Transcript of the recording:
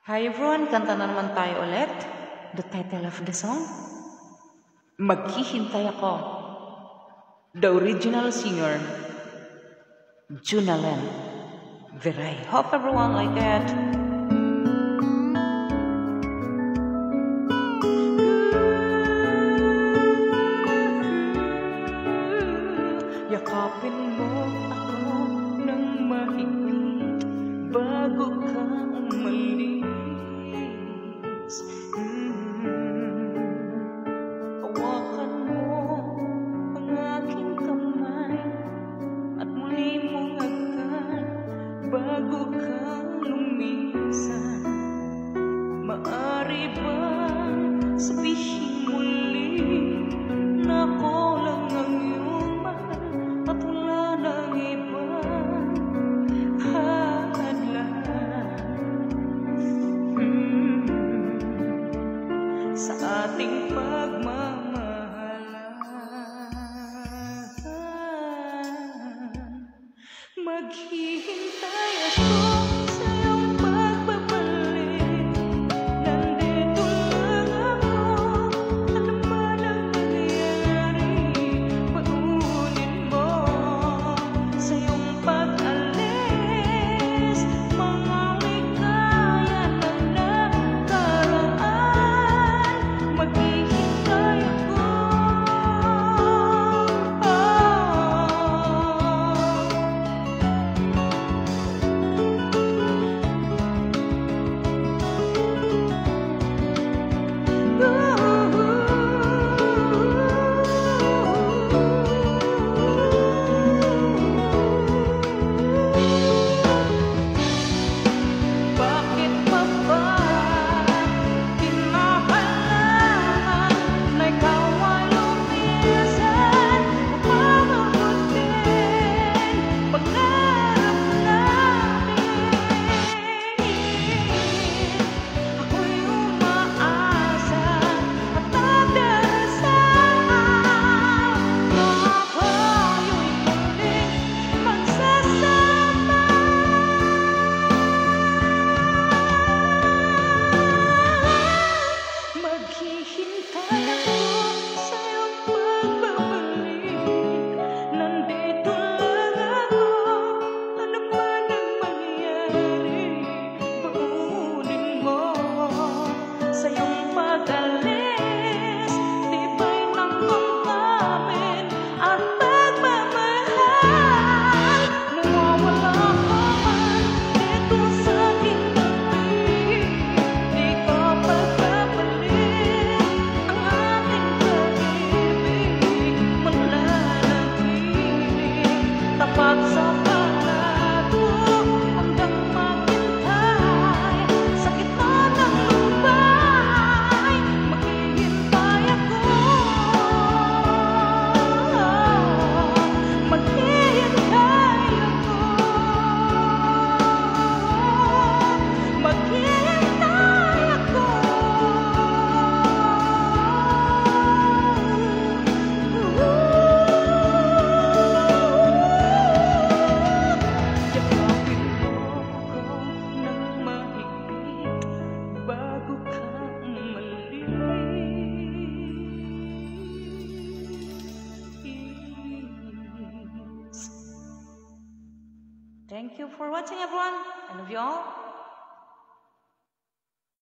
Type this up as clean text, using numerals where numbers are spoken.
Hi everyone, kanta na naman tayo ulit. The title of the song, Maghihintay Ako. The original singer, Junalen Veray. Hope everyone like that. Yakapin mo ako ng mahigpit bago ka umalis. Hawakan mo ang aking kamay at muli mong agad bago ka lumisan. Maaari bang sabihin muli na ako lang ang iyong mahal at wala nang ibang hadlan sa ating pagmamahalan? Maghihintay ako sa iyong pagbabalik. Nandito lang ako, ano man ang nangyari, baunin mo sa iyong pag-alis mga ligaya ng nakaraan. Maghihintay ako. Bakit pa ba kinakailangan na ikaw ay lumisan upang mabutin pangarap namin? Ako'y umaasa at nagdarasal na tayo'y muling magsasama. Maghihintay ako sa iyong pagbabalik. Nandito lang ako, ano man ang mangyari, baunin mo sa iyong pag-alis. Tibay ng damdamin at pagmamahal. Nawawala ka man dito sa aking tabi, di ka pagkabalik. Ang ating pag-ibig mananatiling tapat sa palado hanggang maghintay sa gitna ng lupay. Maghihintay ako. Maghihintay ako. Maghihintay ako. Yakapin mo ako ng mahigpit bago ka umalis. Thank you for watching everyone. I love you all.